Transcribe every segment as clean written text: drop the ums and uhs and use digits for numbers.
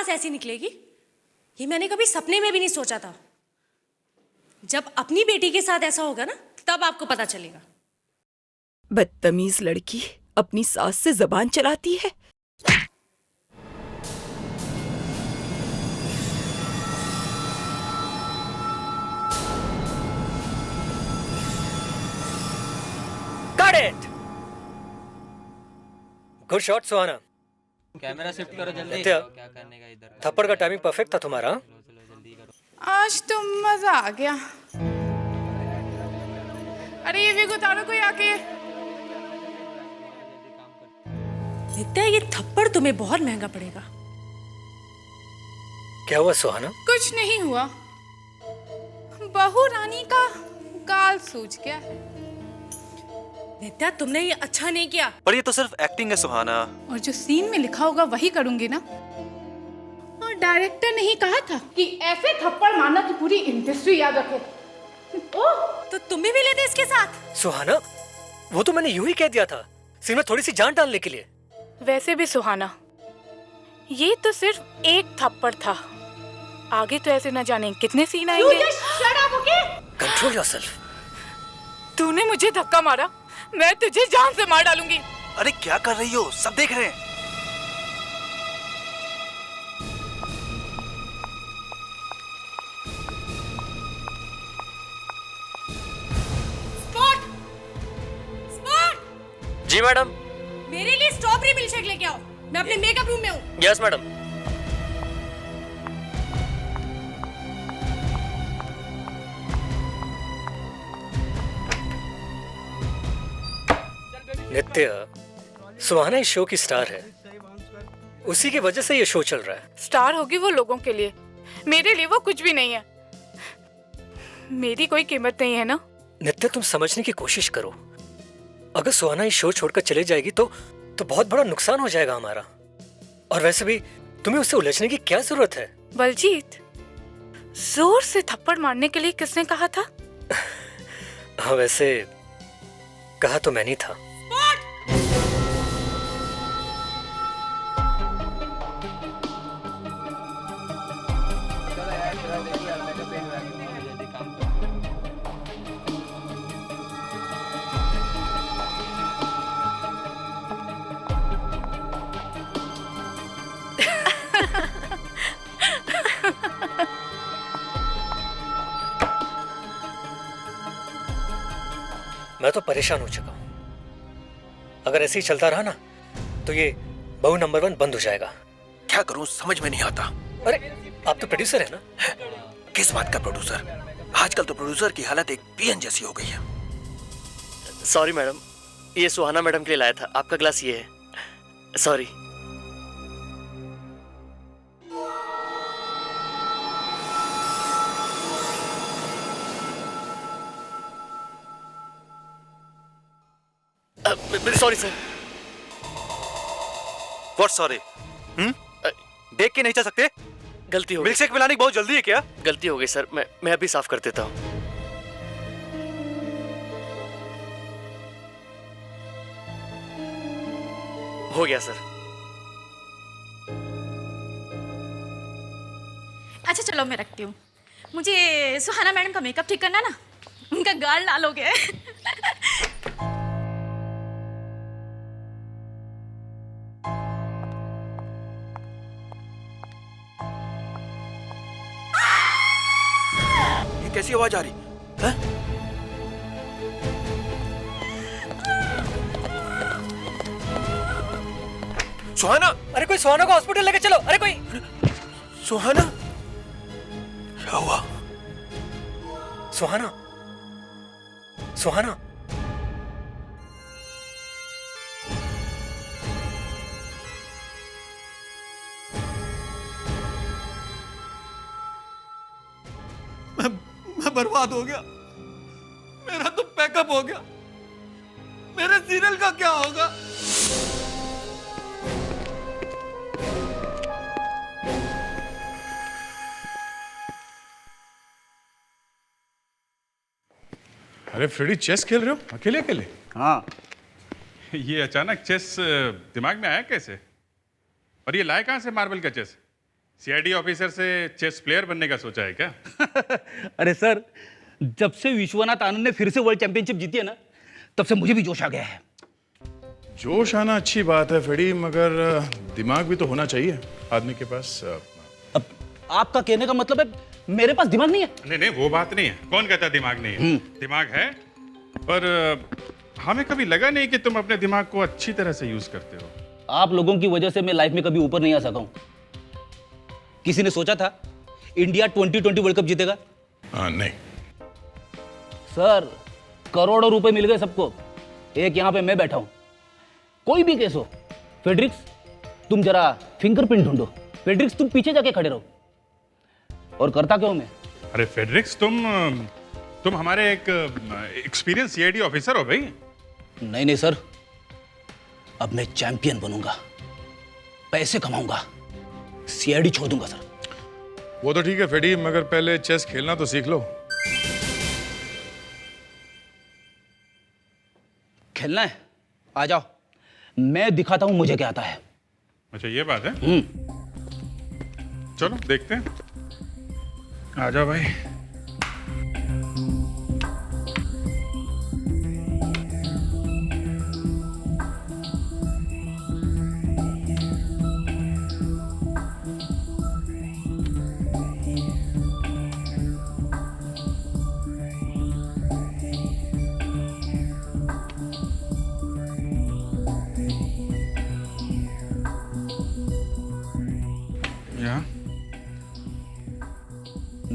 सास ऐसी निकलेगी, ये मैंने कभी सपने में भी नहीं सोचा था। जब अपनी बेटी के साथ ऐसा होगा ना, तब आपको पता चलेगा। बदतमीज लड़की अपनी सास से जबान चलाती है। Got it! Good shot Suhana. Camera shift करो जल्दी। नित्या, क्या करने का इधर? थप्पड़ का टाइमिंग परफेक्ट था तुम्हारा। आज तो मजा आ गया। अरे ये भी उतारो कोई आके। नित्या, ये थप्पड़ तुम्हें बहुत महंगा पड़ेगा। क्या हुआ सुहाना? कुछ नहीं हुआ, बहू रानी का गाल सूज गया है। नित्या, तुमने ये अच्छा नहीं किया। पर ये तो सिर्फ एक्टिंग है सुहाना। और जो सीन में लिखा होगा वही करूंगी ना। और डायरेक्टर ने ही कहा था कि ऐसे थप्पड़ मारना कि पूरी इंडस्ट्री याद रखे। ओह, तो तुम भी मिले थे इसके साथ? सुहाना, वो तो मैंने यूं ही कह दिया था, सीन में थोड़ी सी जान डालने के लिए। वैसे भी सुहाना, ये तो सिर्फ एक थप्पड़ था, आगे तो ऐसे न जाने कितने सीन आएंगे। Control yourself. तूने मुझे धक्का मारा, मैं तुझे जान से मार डालूंगी। अरे क्या कर रही हो, सब देख रहे हैं। स्पॉट! स्पॉट! जी मैडम। मेरे लिए स्ट्रॉबेरी मिल्कशेक लेके आओ, मैं अपने मेकअप रूम में हूँ। Yes madam. नित्य, सुहाना इस शो की स्टार है, उसी की वजह से ये शो चल रहा है। स्टार होगी वो लोगों के लिए, मेरे लिए वो कुछ भी नहीं है। मेरी कोई कीमत नहीं है ना। नित्य, तुम समझने की कोशिश करो। अगर सुहाना इस शो छोड़कर चले जाएगी तो बहुत बड़ा नुकसान हो जाएगा हमारा। और वैसे भी तुम्हें उससे उलझने की क्या जरूरत है? बलजीत, जोर से थप्पड़ मारने के लिए किसने कहा था? हाँ, वैसे कहा तो मैंने था। मैं तो परेशान हो चुका हूं। अगर ऐसे ही चलता रहा ना तो ये बहू नंबर 1 बंद हो जाएगा। क्या करूं समझ में नहीं आता। अरे आप तो प्रोड्यूसर है ना? किस बात का प्रोड्यूसर? आजकल तो प्रोड्यूसर की हालत एक पीएन जैसी हो गई है। सॉरी मैडम, ये सुहाना मैडम के लिए लाया था। आपका ग्लास ये है। Sorry. Sorry sir. What sorry? देख के नहीं चल सकते? गलती हो गई। मिल्कशेक पिलाने की बहुत जल्दी है क्या? गलती हो गई सर, मैं अभी साफ कर देता हूँ। हो गया सर। अच्छा चलो मैं रखती हूँ। मुझे सुहाना मैडम का मेकअप ठीक करना ना, उनका गाल लाल हो गया है। ये कैसी आवाज आ रही है? सुहाना! अरे कोई सुहाना को हॉस्पिटल लेके चलो। अरे कोई सुहाना! क्या हुआ? सुहाना, सुहाना, मैं बर्बाद हो गया। मेरा तो पैकअप हो गया। मेरे सीरियल का क्या होगा? अरे फ्रेडी, चेस खेल रहे हो अकेले अकेले? हाँ। ये अचानक चेस दिमाग में आया कैसे? और ये लाए कहाँ से मार्बल का चेस? सीआईडी ऑफिसर से चेस प्लेयर बनने का सोचा है क्या? अरे सर, जब से विश्वनाथ आनंद ने फिर से वर्ल्ड चैंपियनशिप जीती है ना, तब से मुझे भी जोश आ गया है। जोश आना अच्छी बात है फ्रेडी, मगर दिमाग भी तो होना चाहिए आदमी के पास। अब आपका कहने का मतलब है मेरे पास दिमाग नहीं है? नहीं नहीं, वो बात नहीं है। कौन कहता है दिमाग नहीं है? दिमाग है, पर हमें कभी लगा नहीं कि तुम अपने दिमाग को अच्छी तरह से यूज करते हो। आप लोगों की वजह से मैं लाइफ में कभी ऊपर नहीं आ सका हूं। किसी ने सोचा था इंडिया 2020 वर्ल्ड कप जीतेगा? नहीं सर, करोड़ों रुपए मिल गए सबको, एक यहां पे मैं बैठा हूं। कोई भी केस हो, फेड्रिक्स तुम जरा फिंगरप्रिंट ढूंढो, फेड्रिक्स तुम पीछे जाके खड़े रहो। और करता क्यों मैं? अरे फेड्रिक्स, तुम हमारे एक एक्सपीरियंस सीआईडी ऑफिसर हो भाई। नहीं नहीं सर, अब मैं चैंपियन बनूंगा, पैसे कमाऊंगा, सीआईडी छोड़ दूंगा सर। वो तो ठीक है फ्रेडी, मगर पहले चेस खेलना तो सीख लो। खेलना है? आ जाओ, मैं दिखाता हूं मुझे क्या आता है। अच्छा ये बात है? चलो देखते हैं, आ जाओ भाई।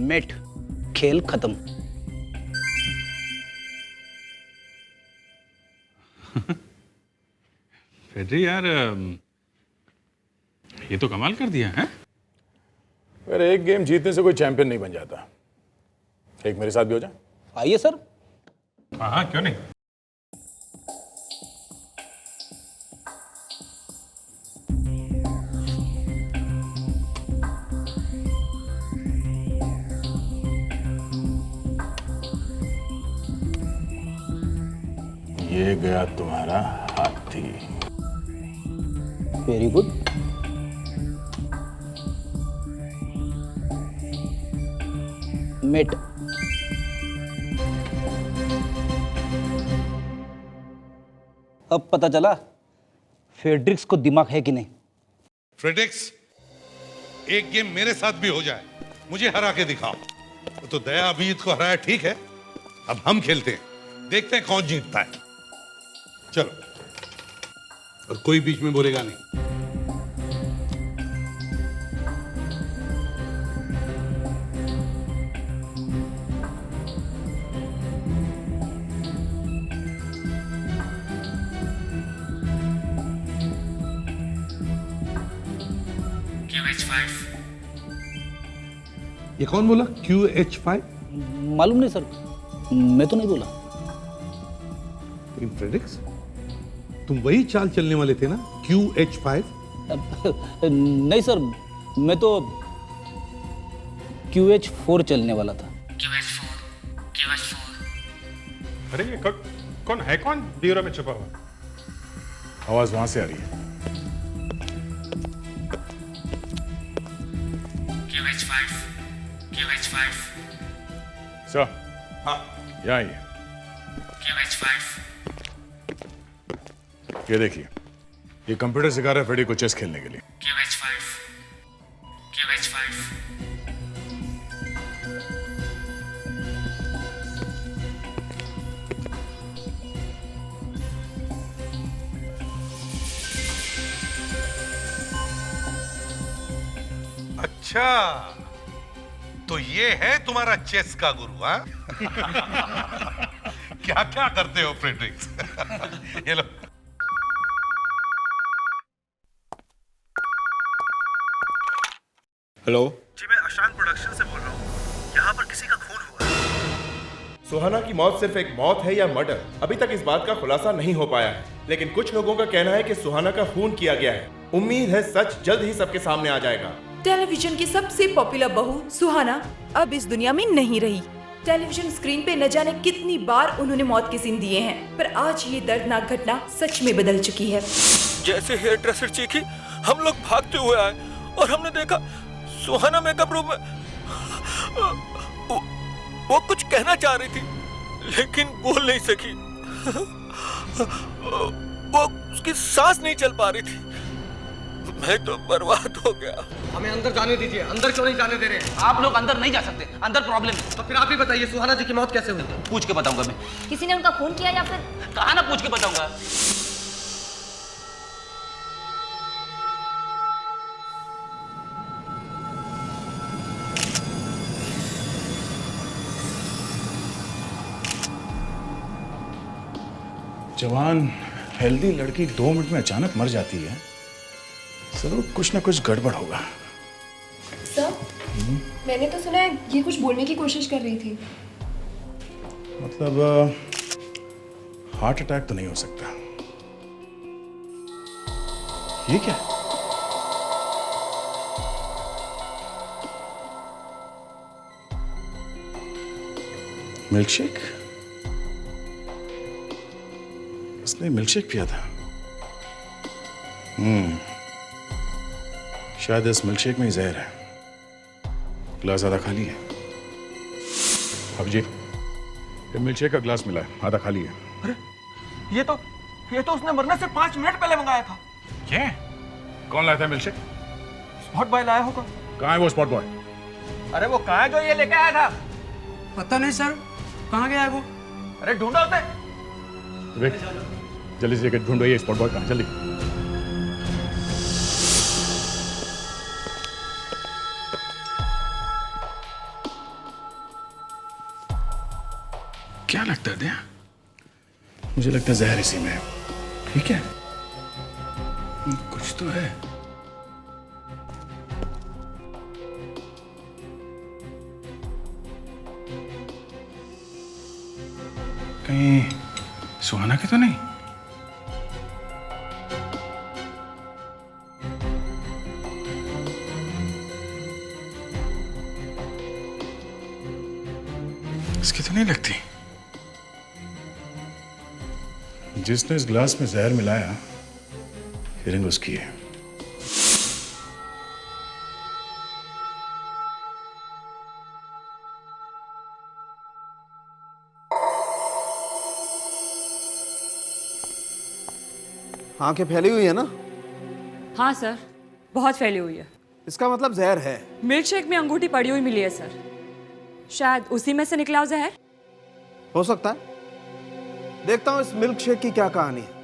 मेट, खेल खत्म। फेड्री यार, ये तो कमाल कर दिया है। अगर एक गेम जीतने से कोई चैंपियन नहीं बन जाता। एक मेरे साथ भी हो जाए? आइए सर। हाँ क्यों नहीं। ये गया तुम्हारा हाथी। Very good. मेट। अब पता चला फेड्रिक्स को दिमाग है कि नहीं। फ्रेड्रिक्स, एक गेम मेरे साथ भी हो जाए, मुझे हरा के दिखाओ। तो दया अभिजीत को हराया ठीक है, अब हम खेलते हैं, देखते हैं कौन जीतता है। चलो, और कोई बीच में बोलेगा नहीं। ये कौन बोला QH5? मालूम नहीं सर, मैं तो नहीं बोला। लेकिन फ्रेड्रिक्स, तुम वही चाल चलने वाले थे ना, QH5? नहीं सर, मैं तो QH4 चलने वाला था। QH4। अरे ये कौन है? कौन ब्यूरो में छुपा हुआ? आवाज वहां से आ रही है। QH5। सर, हाँ, यहाँ आइए। QH5। ये देखिए, ये कंप्यूटर सिखा रहा है फ्रेडी को चेस खेलने के लिए। QH5। अच्छा, तो ये है तुम्हारा चेस का गुरु, हाँ? क्या क्या करते हो फ्रेड्रिक्स? ये लो। हेलो जी, मैं अशांत प्रोडक्शन से बोल रहा हूँ। यहाँ पर किसी का खून हुआ है। सुहाना की मौत सिर्फ एक मौत है या मर्डर, अभी तक इस बात का खुलासा नहीं हो पाया है, लेकिन कुछ लोगों का कहना है कि सुहाना का खून किया गया है। उम्मीद है सच जल्द ही सबके सामने आ जाएगा। टेलीविजन की सबसे पॉपुलर बहू सुहाना अब इस दुनिया में नहीं रही। टेलीविजन स्क्रीन पे न जाने कितनी बार उन्होंने मौत के सीन दिए हैं, पर आज ये दर्दनाक घटना सच में बदल चुकी है। जैसे हेयर ड्रेसर चीखी, हम लोग भागते हुए आए और हमने देखा सुहाना मेकअप रूम में वो कुछ कहना चाह रही थी लेकिन बोल नहीं सकी। वो उसकी सांस नहीं चल पा रही थी। मैं तो बर्बाद हो गया। हमें अंदर जाने दीजिए। अंदर क्यों नहीं जाने दे रहे? आप लोग अंदर नहीं जा सकते, अंदर प्रॉब्लम है। तो फिर आप ही बताइए सुहाना जी की मौत कैसे हुई? पूछ के बताऊंगा मैं। किसी ने उनका खून किया या फिर? कहा ना पूछ के बताऊंगा। जवान हेल्दी लड़की 2 मिनट में अचानक मर जाती है, जरूर कुछ ना कुछ गड़बड़ होगा। सर, मैंने तो सुना है ये कुछ बोलने की कोशिश कर रही थी। मतलब हार्ट अटैक तो नहीं हो सकता। ये क्या है? मिल्कशेक? उसने मिल्कशेक पिया था। शायद इस मिल्कशेक में ही जहर है। ग्लास आधा खाली है। अब जी, ये मिल्कशेक का ग्लास मिला है, आधा खाली है। अरे ये तो उसने मरने से 5 मिनट पहले मंगाया था। क्या? कौन लाया था मिल्कशेक? स्पॉट बॉय लाया होगा। कहाँ है वो स्पॉट बॉय? अरे वो कहाँ है जो ये लेके आया था? पता नहीं सर, कहाँ गया है वो? अरे ढूंढो उसे। विवेक, जल्दी से ढूंढो ये स्पॉट बॉय कहाँ है, जल्दी। क्या लगता है दया? मुझे लगता है जहर इसी में है। ठीक है, कुछ तो है। कहीं सुहाना के तो नहीं? इसकी तो नहीं लगती। जिसने इस ग्लास में जहर मिलाया, फीलिंग उसकी है। आंखें फैली हुई है ना? हाँ सर, बहुत फैली हुई है। इसका मतलब जहर है। मिल्क शेक में अंगूठी पड़ी हुई मिली है सर। शायद उसी में से निकला हो जहर। हो सकता है। देखता हूं इस मिल्क शेक की क्या कहानी है।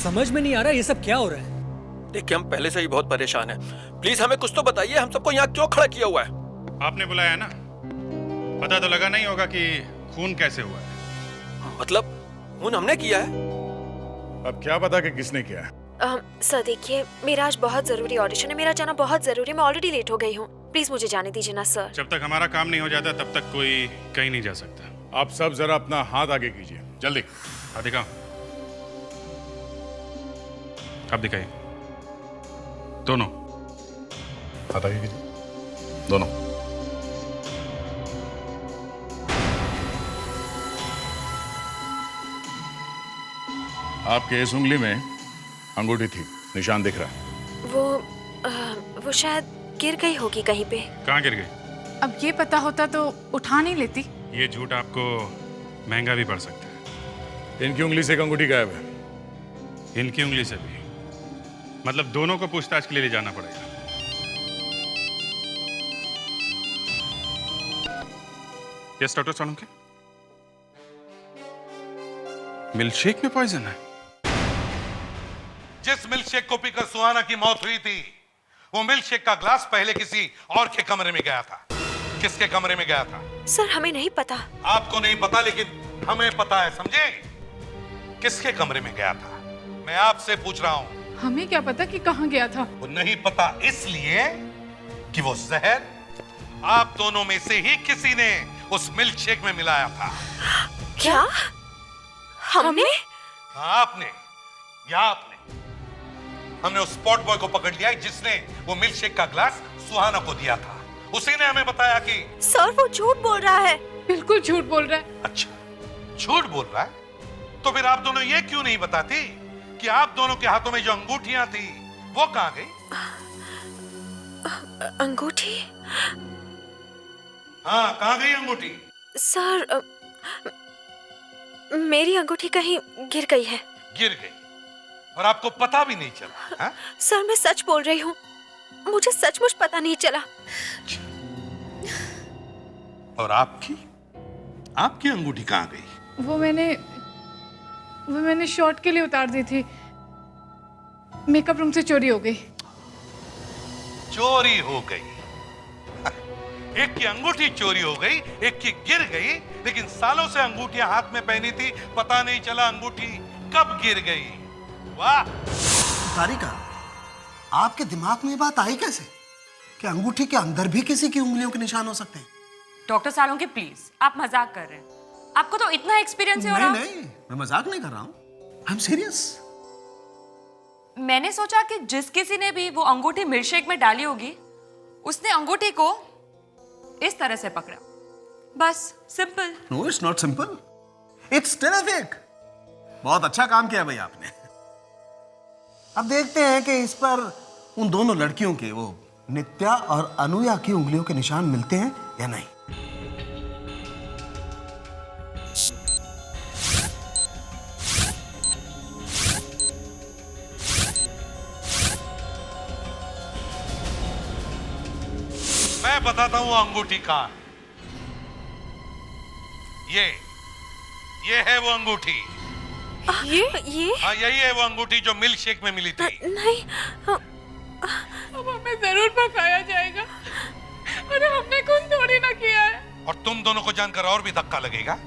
समझ में नहीं आ रहा ये सब क्या हो रहा है। देखिए, हम पहले से ही बहुत परेशान हैं। प्लीज हमें कुछ तो बताइए, हम सबको यहाँ क्यों खड़ा किया हुआ है? आपने बुलाया ना, पता तो लगा नहीं होगा कि खून कैसे हुआ है। मतलब खून हमने किया है? अब क्या पता कि किसने किया है। सर देखिए, मेरा आज बहुत जरूरी ऑडिशन है, मेरा जाना बहुत जरूरी है, मैं ऑलरेडी लेट हो गई हूँ। प्लीज मुझे जाने दीजिए ना सर। जब तक हमारा काम नहीं हो जाता तब तक कोई कहीं नहीं जा सकता। आप सब जरा अपना हाथ आगे कीजिए, जल्दी। हाँ दिखाओ, अब दिखाइए। दोनों हाथ आगे कीजिए, दोनों। आपके इस उंगली में अंगूठी थी, निशान दिख रहा है। वो शायद गिर गई होगी कहीं पे। कहाँ गिर गई? अब ये पता होता तो उठा नहीं लेती। ये झूठ आपको महंगा भी पड़ सकता है। इनकी उंगली से एक अंगूठी गायब है। इनकी उंगली से भी? मतलब दोनों को पूछताछ के लिए ले जाना पड़ेगा। यस डॉक्टर सालुंके, मिल्कशेक में पॉइजन है। जिस मिल्कशेक को पीकर सुहाना की मौत हुई थी, वो मिल्कशेक का ग्लास पहले किसी और के कमरे में गया था। किसके कमरे में गया था? सर हमें नहीं पता। आपको नहीं पता, लेकिन हमें पता है, समझे? किसके कमरे में गया था? मैं आपसे पूछ रहा हूं। हमें क्या पता कि कहाँ गया था? वो नहीं पता इसलिए कि वो जहर आप दोनों में से ही किसी ने उस मिल्कशेक में मिलाया था। क्या? हमने? हाँ, आपने या आपने। हमने उस स्पॉट बॉय को पकड़ लिया जिसने वो मिल्कशेक का ग्लास सुहाना को दिया था। उसी ने हमें बताया कि सर वो झूठ बोल रहा है। बिल्कुल झूठ बोल रहा है। अच्छा, झूठ बोल रहा है? तो फिर आप दोनों ये क्यों नहीं बताती कि आप दोनों के हाथों में जो अंगूठियां थी वो कहां गई? अंगूठी? हाँ, कहां गई अंगूठी? सर मेरी अंगूठी कहीं गिर गई है। गिर गई और आपको पता भी नहीं चला? हा? सर मैं सच बोल रही हूँ, मुझे सचमुच पता नहीं चला। और आपकी अंगूठी कहां गई? वो मैंने शॉट के लिए उतार दी थी, मेकअप रूम से चोरी हो गई। चोरी हो गई? एक की अंगूठी चोरी हो गई, एक की गिर गई, लेकिन सालों से अंगूठियां हाथ में पहनी थी, पता नहीं चला अंगूठी कब गिर गई। वाह! तारिका, आपके दिमाग में ये बात आई कैसे कि अंगूठी के अंदर भी किसी की उंगलियों के निशान हो सकते हैं? डॉक्टर सालुंके प्लीज, आप मजाक कर रहे हैं। आपको तो इतना एक्सपीरियंस है। नहीं, मैं मजाक नहीं कर रहा हूँ, आई एम सीरियस। मैंने सोचा कि जिस किसी ने भी वो अंगूठी मिल्कशेक में डाली होगी, उसने अंगूठी को इस तरह से पकड़ा, बस simple. No, it's not simple, it's terrific. बहुत अच्छा काम किया भाई आपने। अब देखते हैं कि इस पर उन दोनों लड़कियों के, वो नित्या और अनुया की उंगलियों के निशान मिलते हैं या नहीं। मैं बताता हूं अंगूठी कहां है। ये है वो अंगूठी। ये? हाँ, यही है वो अंगूठी जो मिल्कशेक में मिली थी। नहीं, अब हमें जरूर पकाया जाएगा। अरे हमने कुछ थोड़ी ना किया है। और तुम दोनों को जानकर और भी धक्का लगेगा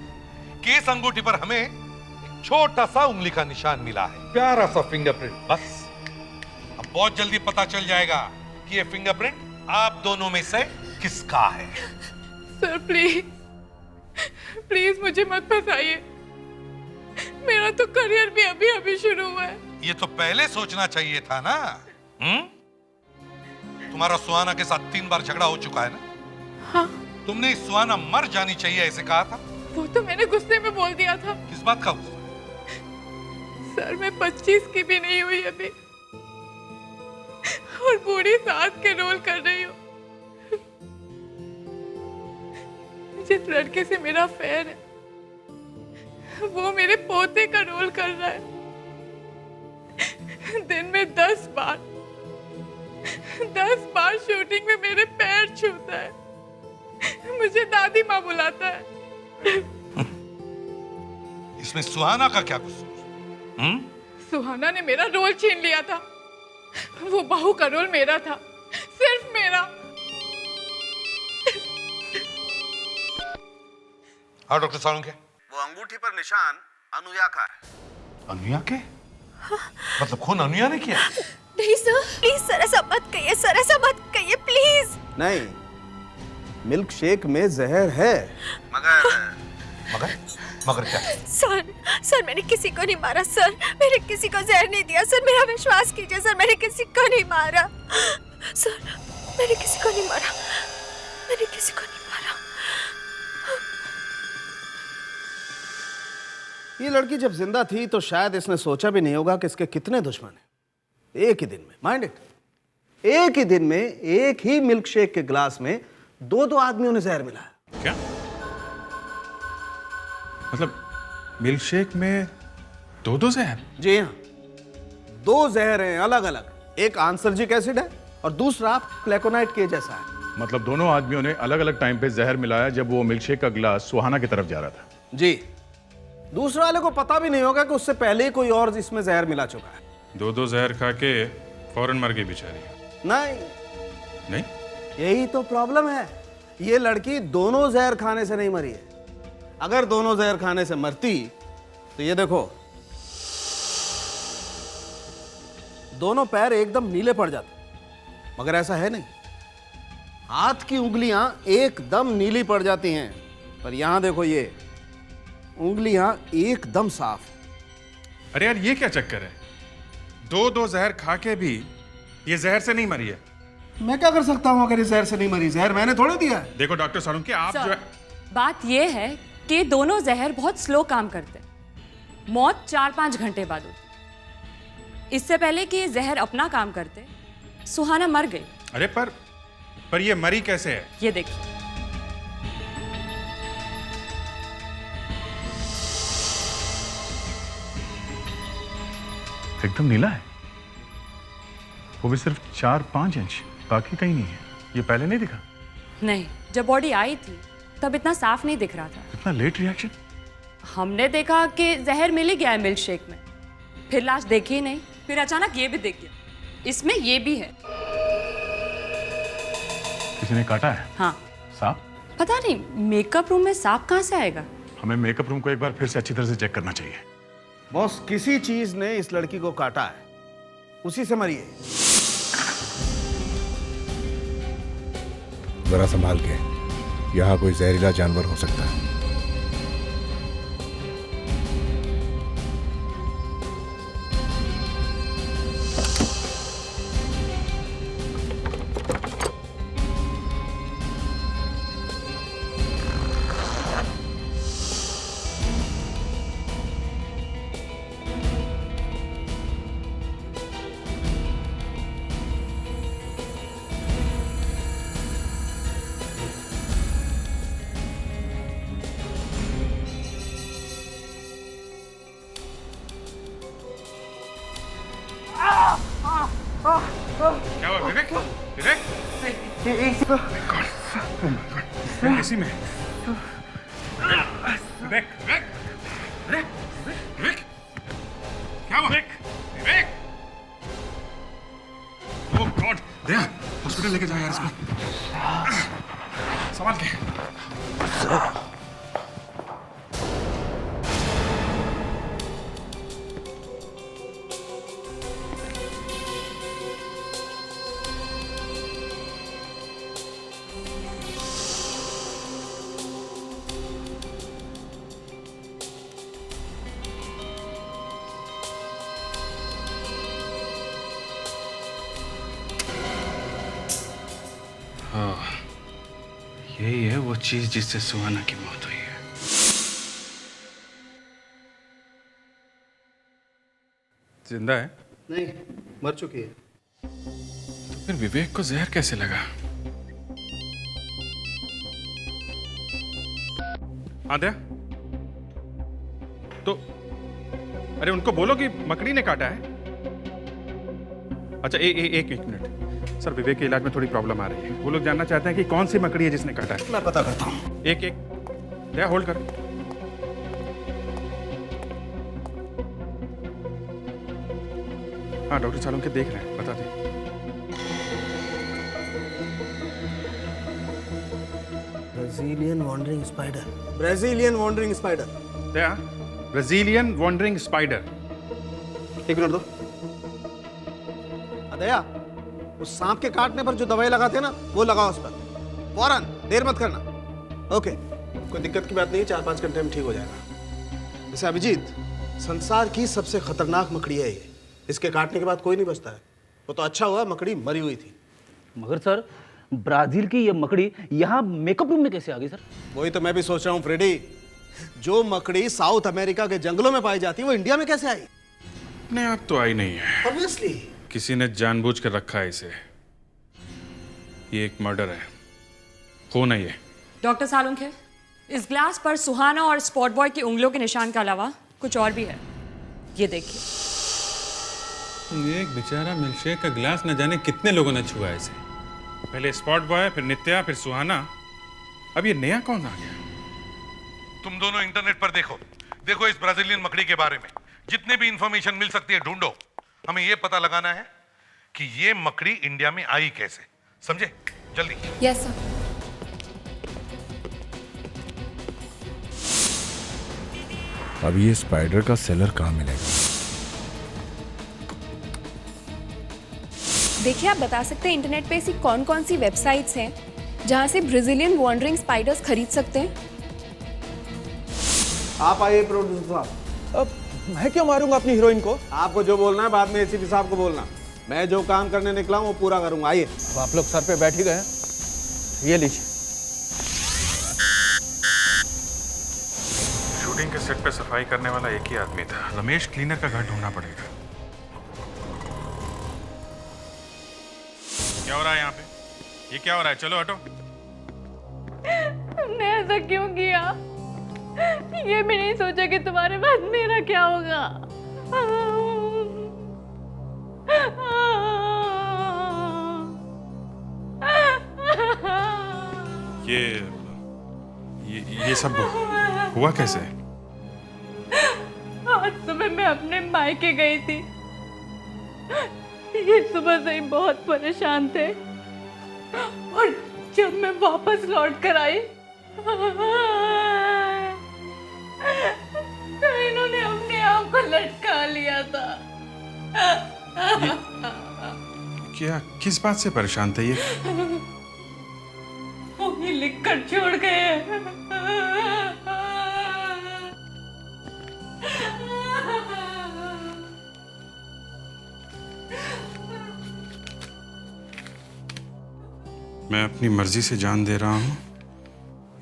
कि इस अंगूठी पर हमें एक छोटा सा उंगली का निशान मिला है, प्यारा सा फिंगरप्रिंट। बस अब बहुत जल्दी पता चल जाएगा कि ये फिंगरप्रिंट आप दोनों में से किसका है। सर प्लीज प्लीज मुझे मत फंसाइए, मेरा तो करियर भी अभी अभी शुरू हुआ है। ये तो पहले सोचना चाहिए था ना। तुम्हारा सुहाना के साथ 3 बार झगड़ा हो चुका है ना? हाँ। तुमने सुहाना मर जानी चाहिए ऐसे कहा था। वो तो मैंने गुस्से में बोल दिया था। किस बात का गुस्सा? सर मैं 25 की भी नहीं हुई अभी, और बूढ़ी सास के रोल कर रही हूँ। जिस लड़के से मेरा अफेयर है, वो मेरे पोते का रोल कर रहा है। दिन में 10 बार शूटिंग में मेरे पैर छूता है, मुझे दादी माँ बुलाता है। इसमें सुहाना का क्या कसूर? सुहाना ने मेरा रोल छीन लिया था। वो बहू का रोल मेरा था, सिर्फ मेरा। हाँ डॉक्टर सालुंके, वो अंगूठी पर निशान अनुया का है। अनुया के? मतलब खून अनुया ने किया? नहीं सर, प्लीज सर ऐसा मत कहिए, सर ऐसा मत कहिए प्लीज। नहीं, मिल्क शेक में जहर है। मगर क्या? सर मैंने किसी को नहीं मारा सर, मैंने किसी को जहर नहीं दिया सर, मेरा विश्वास कीजिए सर, मैंने किसी को नहीं मारा सर, मैंने किसी को नहीं मारा, मैंने किसी को नहीं मारा। ये लड़की जब जिंदा थी तो शायद इसने सोचा भी नहीं होगा कि इसके कितने दुश्मन हैं। एक ही दिन में, माइंड इट, एक ही दिन में एक ही मिल्क शेक के ग्लास में 2 आदमियों ने जहर मिलाया। क्या मतलब मिल्क शेक में 2 जहर? जी हाँ, 2 जहर हैं अलग अलग। एक आंसर्जिक एसिड है और दूसरा फ्लैकोनाइट के जैसा है। मतलब दोनों आदमियों ने अलग अलग टाइम पे जहर मिलाया जब वो मिल्कशेक का गिलास सुहाना की तरफ जा रहा था। जी, दूसरे वाले को पता भी नहीं होगा कि उससे पहले ही कोई और इसमें जहर मिला चुका है। दो जहर खा के फौरन मर गई बेचारी। नहीं, यही तो प्रॉब्लम है। ये लड़की दोनों जहर खाने से नहीं मरी है। अगर दोनों जहर खाने से मरती तो ये देखो, दोनों पैर एकदम नीले पड़ जाते, मगर ऐसा है नहीं। हाथ की उंगलियां एकदम नीली पड़ जाती हैं, पर यहां देखो, ये उंगलियां एकदम साफ। अरे यार, ये क्या चक्कर है? दो जहर खा के भी ये जहर से नहीं मरी है। मैं क्या कर सकता हूं अगर इस जहर से नहीं मरी? जहर मैंने थोड़े दिया है। देखो डॉक्टर सालुंके, आप जो है, बात ये है कि दोनों जहर बहुत स्लो काम करते हैं। मौत 4-5 घंटे बाद होती। इससे पहले कि ये जहर अपना काम करते, सुहाना मर गई। अरे पर ये मरी कैसे है? ये देखिए, एकदम नीला है, वो भी सिर्फ 4-5 इंच, बाकी कहीं नहीं है। ये पहले नहीं दिखा? नहीं, जब बॉडी आई थी तब इतना साफ नहीं दिख रहा था। इतना लेट रिएक्शन? हमने देखा कि जहर मिल ही गया है मिल्क शेक में, फिर लाश देखी ही नहीं, फिर अचानक ये भी दिख गया। इसमें ये भी है। किसी ने काटा है? हाँ। सांप? पता नहीं, मेकअप रूम में सांप कहाँ से आएगा? हमें मेकअप रूम को एक बार फिर से अच्छी तरह से चेक करना चाहिए। बॉस, किसी चीज ने इस लड़की को काटा है, उसी से मरी है। जरा संभाल के, यहाँ कोई जहरीला जानवर हो सकता है। क्या हुआ विवेक? विवेक? इसी में विवेक, विवेक, अरे विवेक, क्या हुआ? विवेक, ओह गॉड, दया, हॉस्पिटल लेके जाओ यार इसको, संभाल के। यही है वो चीज जिससे सुहाना की मौत हुई है। जिंदा है? नहीं, मर चुकी है। तो फिर विवेक को जहर कैसे लगा? आद्या, तो अरे उनको बोलो कि मकड़ी ने काटा है। अच्छा, एक मिनट सर, विवेक के इलाज में थोड़ी प्रॉब्लम आ रही है। वो लोग जानना चाहते हैं कि कौन सी मकड़ी है जिसने काटा है। मैं पता करता हूँ। एक दया, होल्ड कर। हाँ, डॉक्टर सालों के देख रहे हैं, बता दें। Brazilian wandering spider. Brazilian wandering spider. Daya, Brazilian wandering spider. एक मिनट दो। दया, उस सांप के काटने पर जो दवाई लगाते हैं ना, वो लगाओ उस पर फौरन, देर मत करना। ओके, कोई दिक्कत की बात नहीं, 4-5 घंटे में ठीक हो जाएगा। वैसे अभिजीत, संसार की सबसे खतरनाक मकड़ी है ये। इसके काटने के बाद कोई नहीं बचता है। वो तो अच्छा हुआ मकड़ी मरी हुई थी। मगर सर, ब्राजील की ये मकड़ी यहाँ मेकअप रूम में कैसे आ गई सर? वही तो मैं भी सोच रहा हूँ फ्रेडी। जो मकड़ी साउथ अमेरिका के जंगलों में पाई जाती है, वो इंडिया में कैसे आई? अपने आप तो आई नहीं है। ऑब्वियसली किसी ने जानबूझ कर रखा है इसे। ये एक मर्डर है। कौन है ये? डॉक्टर सालुंखे, इस ग्लास पर सुहाना और स्पॉट बॉय की उंगलियों के निशान के अलावा कुछ और भी है। ये देखिए। एक बेचारा मिल्कशेक का गिलास न जाने कितने लोगों ने छुआ इसे। पहले स्पॉट बॉय, फिर नित्या, फिर सुहाना, अब ये नया कौन आ गया? तुम दोनों इंटरनेट पर देखो इस ब्राजीलियन मकड़ी के बारे में जितने भी इंफॉर्मेशन मिल सकती है ढूंढो। हमें ये पता लगाना है कि ये मकड़ी इंडिया में आई कैसे, समझे? जल्दी। Yes sir. अब ये स्पाइडर का सेलर कहाँ मिलेगा? देखिए, आप बता सकते हैं इंटरनेट पे ऐसी कौन कौन सी वेबसाइट्स हैं जहां से ब्राजीलियन वॉन्डरिंग स्पाइडर्स खरीद सकते हैं? आप आइए प्रोड्यूसर साहब। अब मैं क्यों मारूंगा अपनी हीरोइन को? आपको जो बोलना है बाद में एसीपी साहब को बोलना। मैं जो काम करने निकला हूँ वो पूरा करूंगा। आइए। अब आप लोग सर पे बैठ ही गए, ये लीजिए। शूटिंग के सेट पे सफाई करने वाला एक ही आदमी था। रमेश क्लीनर का घर ढूंढना पड़ेगा। क्या हो रहा है यहाँ पे? ये क्या हो रहा है? चलो हटो। तुमने ऐसा क्यों किया? ये भी नहीं सोचा कि तुम्हारे बाद मेरा क्या होगा। ये सब हुआ कैसे? आज सुबह मैं अपने मायके गई थी। ये सुबह से ही बहुत परेशान थे और जब मैं वापस लौट कर आई तो इन्होंने अपने आप को लटका लिया था। क्या किस बात से परेशान थे ये? वो ही लिख कर छोड़ गए। मैं अपनी मर्जी से जान दे रहा हूं,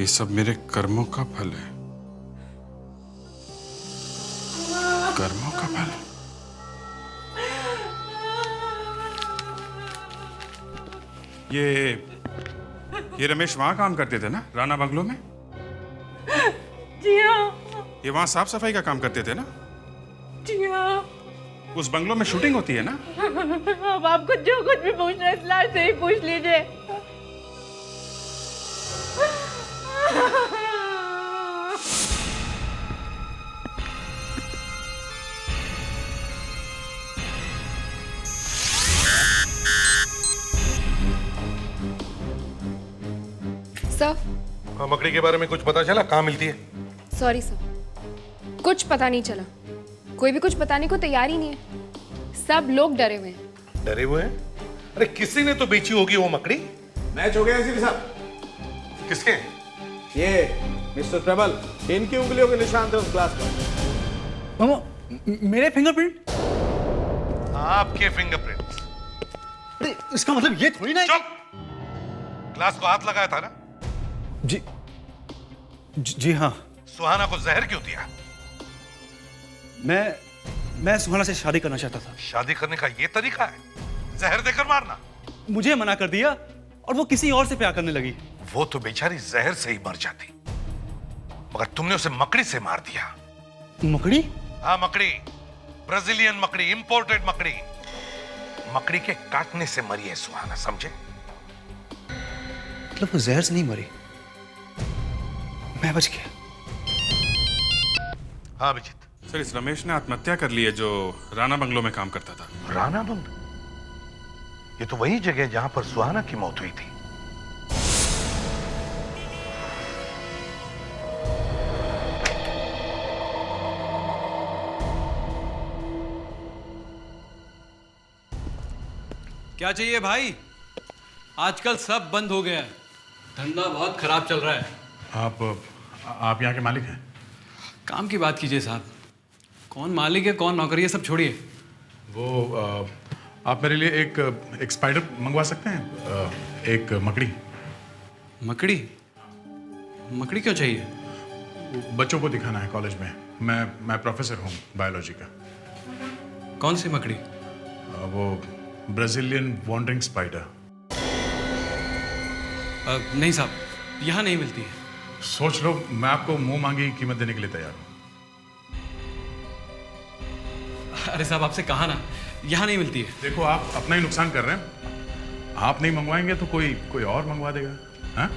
ये सब मेरे कर्मों का फल है। कर्मों का फल। ये रमेश वहां काम करते थे ना, राणा बंगलो में? जी हाँ। ये वहां साफ सफाई का काम करते थे ना? जी हाँ। उस बंगलो में शूटिंग होती है ना? अब आपको जो कुछ भी पूछना है इस लाश से ही पूछ लीजिए। सर। मकड़ी के बारे में कुछ पता चला? कहाँ मिलती है? सॉरी सर, कुछ पता नहीं चला। कोई भी कुछ बताने को तैयार ही नहीं है। सब लोग डरे हुए हैं। डरे हुए हैं? अरे किसी ने तो बेची होगी वो मकड़ी। मैच हो गया एसीपी साहब। किसके? ये मिस्टर ट्रबल, इनकी उंगलियों के निशान थे उस ग्लास पर। मामा, मेरे फिंगरप्रिंट? आपके फिंगरप्रिंट्स? अरे इसका मतलब ये थोड़ी ना। चुप! ग्लास को हाथ लगाया था ना? जी हाँ। सुहाना को जहर क्यों दिया? मैं सुहाना से शादी करना चाहता था। शादी करने का ये तरीका है? जहर देकर मारना? मुझे मना कर दिया और वो किसी और से प्यार करने लगी। वो तो बेचारी जहर से ही मर जाती, मगर तुमने उसे मकड़ी से मार दिया। मकड़ी? हाँ मकड़ी, ब्राजीलियन मकड़ी, इंपोर्टेड मकड़ी। मकड़ी के काटने से मरी है सुहाना, समझे? मतलब वो जहर से नहीं मरी, मैं बच गया। हाँ अभिजीत। सर, इस रमेश ने आत्महत्या कर ली है जो राणा बंगलो में काम करता था। राणा बंगलो? ये तो वही जगह जहां पर सुहाना की मौत हुई थी। क्या चाहिए भाई? आजकल सब बंद हो गया है, धंधा बहुत खराब चल रहा है। आप यहाँ के मालिक हैं? काम की बात कीजिए साहब। कौन मालिक है कौन नौकरी है सब छोड़िए। वो आप मेरे लिए एक स्पाइडर मंगवा सकते हैं? एक मकड़ी। मकड़ी? मकड़ी क्यों चाहिए? बच्चों को दिखाना है कॉलेज में। मैं प्रोफेसर हूँ बायोलॉजी का। कौन सी मकड़ी? वो ब्राजीलियन वॉन्डरिंग स्पाइडर। नहीं साहब, यहाँ नहीं मिलती है। सोच लो, मैं आपको मुंह मांगी कीमत देने के लिए तैयार हूँ। अरे साहब, आपसे कहा ना, यहाँ नहीं मिलती है। देखो, आप अपना ही नुकसान कर रहे हैं। आप नहीं मंगवाएंगे तो कोई और मंगवा देगा। हाँ,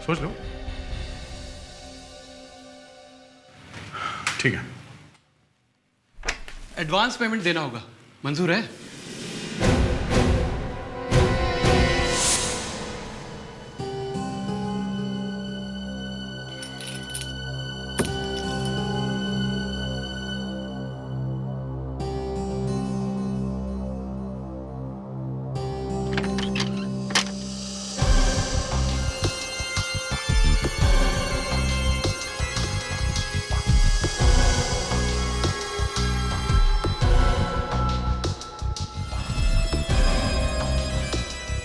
सोच लो। ठीक है, एडवांस पेमेंट देना होगा, मंजूर है?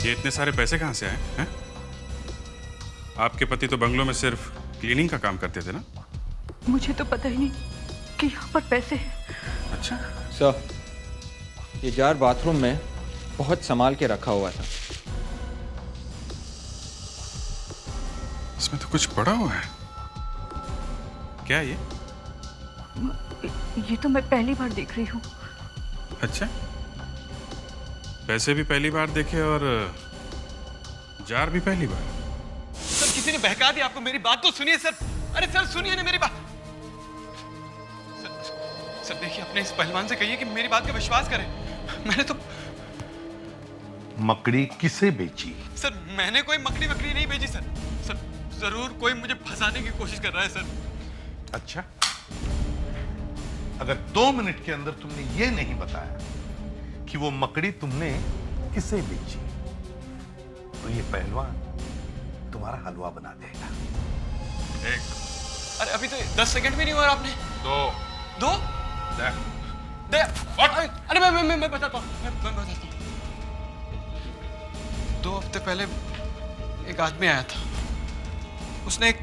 ये इतने सारे पैसे कहाँ से आए हैं? आपके पति तो बंगलों में सिर्फ क्लीनिंग का काम करते थे ना? मुझे तो पता ही नहीं कि यहाँ पर पैसे हैं। अच्छा सर, ये जार बाथरूम में बहुत संभाल के रखा हुआ था। इसमें तो कुछ पड़ा हुआ है। क्या ये? ये तो मैं पहली बार देख रही हूँ। अच्छा, पैसे भी पहली बार देखे और जार भी पहली बार। सर किसी ने बहका दिया आपको, मेरी बात तो सुनिए सर। अरे सर सुनिए ना मेरी बात। सर देखिए, अपने इस पहलवान से कहिए कि मेरी बात का विश्वास करें। मैंने तो मकड़ी किसे बेची? सर मैंने कोई मकड़ी वकड़ी नहीं बेची सर। सर जरूर कोई मुझे फंसाने की कोशिश कर रहा है सर। अच्छा, अगर 2 मिनट के अंदर तुमने ये नहीं बताया कि वो मकड़ी तुमने किसे बेची तो ये पहलवान तुम्हारा हलवा बना देगा। एक, अरे अभी तो 10 सेकंड भी नहीं हुआ आपने। 2 दे। अरे मैं बताता हूँ, मैं बताता हूँ। 2 हफ्ते पहले एक आदमी आया था। उसने एक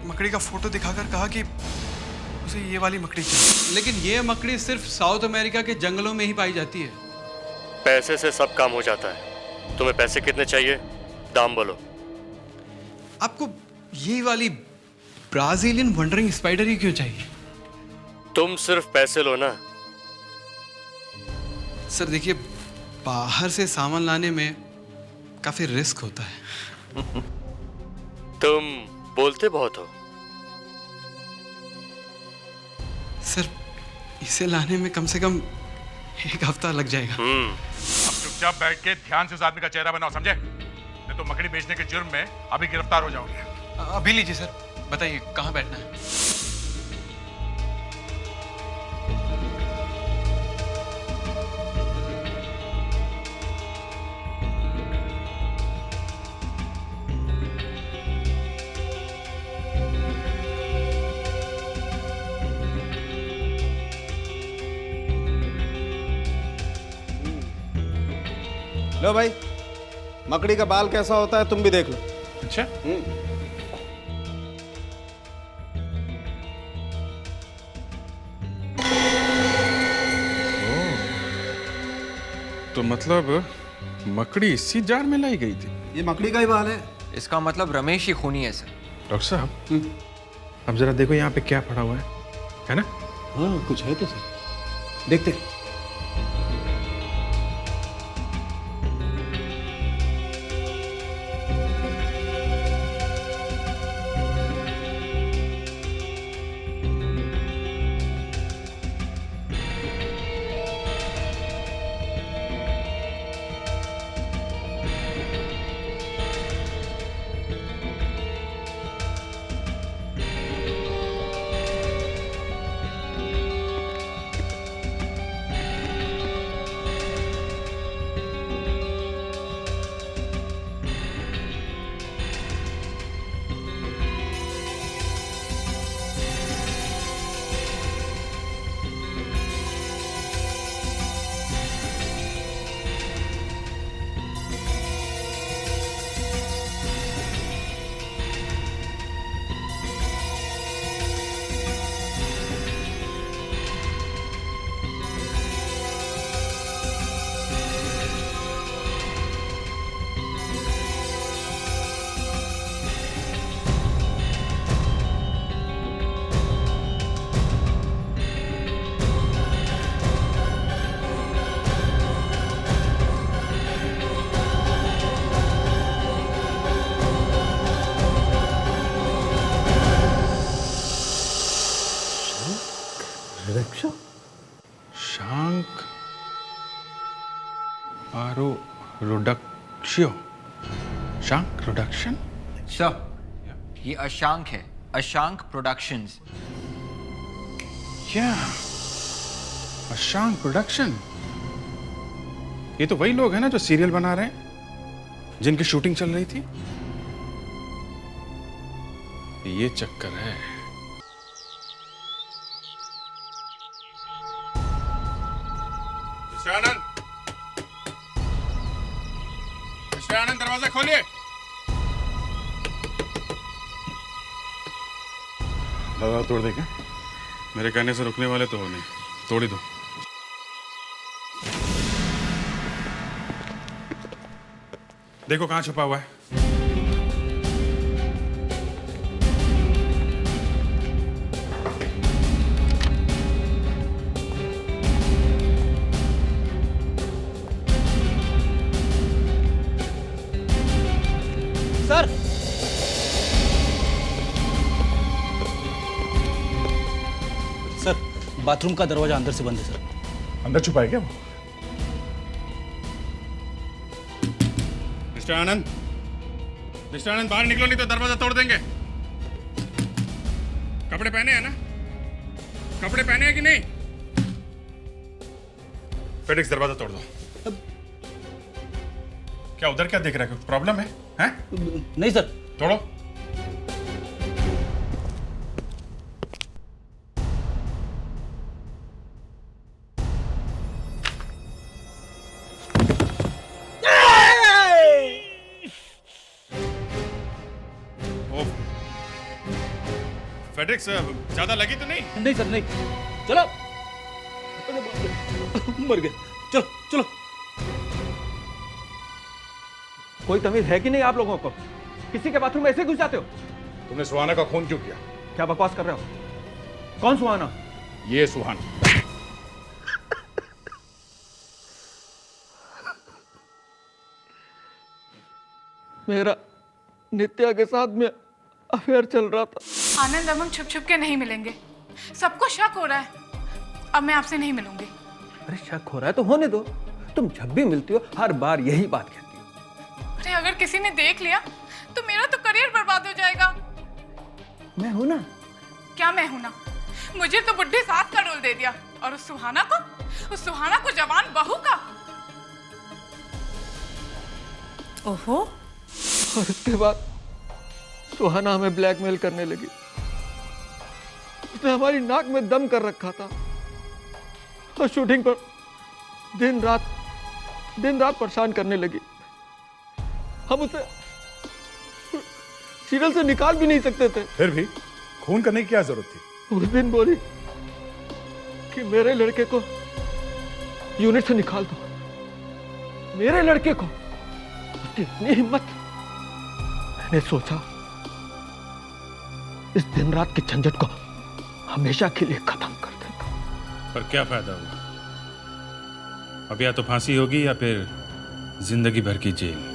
मकड़ी का फोटो दिखाकर कहा कि उसे ये वाली मकड़ी चाहिए, लेकिन ये मकड़ी सिर्फ साउथ अमेरिका के जंगलों में ही पाई जाती है। पैसे से सब काम हो जाता है। तुम्हें पैसे कितने चाहिए, दाम बोलो। आपको ये वाली ब्राजीलियन वंडरिंग स्पाइडर ही क्यों चाहिए? तुम सिर्फ पैसे लो ना। सर देखिए, बाहर से सामान लाने में काफी रिस्क होता है। तुम बोलते बहुत हो। सर इसे लाने में कम से कम 1 हफ्ता लग जाएगा। अब चुपचाप बैठ के ध्यान से उस आदमी का चेहरा बनाओ, समझे? नहीं तो मकड़ी बेचने के जुर्म में अभी गिरफ्तार हो जाओगे। अभी लीजिए सर, बताइए कहाँ बैठना है? लो भाई, मकड़ी का बाल कैसा होता है तुम भी देख लो। अच्छा, तो मतलब मकड़ी इसी जार में लाई गई थी? ये मकड़ी का ही बाल है। इसका मतलब रमेश ही खूनी है सर। डॉक्टर साहब, अब जरा देखो यहाँ पे क्या पड़ा हुआ है ना? हाँ, कुछ है तो सही, देखते हैं। रोडक्शियो, शांक प्रोडक्शन। सर, ये अशांक है, अशांक प्रोडक्शंस। क्या? अशांक प्रोडक्शन? ये तो वही लोग हैं ना जो सीरियल बना रहे हैं, जिनकी शूटिंग चल रही थी। ये चक्कर है। मिस्टर आनंद, मिस्टर आनंद, दरवाजा खोलिए। दरवाजा तोड़ देंगे? मेरे कहने से रुकने वाले तो हो नहीं, तोड़ ही दो। देखो कहाँ छुपा हुआ है। सर, सर, बाथरूम का दरवाजा अंदर से बंद है सर। अंदर छुपा है क्या वो? मिस्टर आनंद, मिस्टर आनंद, बाहर निकलो नहीं तो दरवाजा तोड़ देंगे। कपड़े पहने हैं ना? कपड़े पहने हैं कि नहीं? फेडिक्स, दरवाजा तोड़ दो। क्या उधर क्या देख रहा है? कुछ प्रॉब्लम है? हैं? नहीं सर। तोड़ो। फेड्रिक्स, ज्यादा लगी तो नहीं? नहीं सर, नहीं। चलो। अरे बाप रे, मर गए। चलो चलो। कोई तमीज है कि नहीं आप लोगों को? किसी के बाथरूम में ऐसे घुस जाते हो? तुमने सुहाना का खून क्यों किया? क्या बकवास कर रहे हो? कौन सुहाना? ये सुहाना। मेरा नित्या के साथ में अफेयर चल रहा था। आनंद, अब हम छुप छुप के नहीं मिलेंगे। सबको शक हो रहा है। अब मैं आपसे नहीं मिलूंगी। अरे शक हो रहा है तो होने दो। तुम जब भी मिलती हो हर बार यही बात कहती हो। अरे अगर किसी ने देख लिया तो मेरा तो करियर बर्बाद हो जाएगा। मैं हूं ना। क्या मैं हूं ना? मुझे तो बुढ़ी सास का रोल दे दिया, और उस सुहाना को जवान बहू का। ओहो। और उसके बाद सुहाना हमें ब्लैकमेल करने लगी। उसने हमारी नाक में दम कर रखा था और शूटिंग पर दिन रात परेशान करने लगी। हम उसे सीरियल से निकाल भी नहीं सकते थे। फिर भी खून करने की क्या जरूरत थी? उस दिन बोली कि मेरे लड़के को यूनिट से निकाल दो। मेरे लड़के को। उसकी इतनी हिम्मत। मैंने सोचा इस दिन रात की झंझट को हमेशा के लिए खत्म कर देगा। पर क्या फायदा हुआ? अब या तो फांसी होगी या फिर जिंदगी भर की जेल।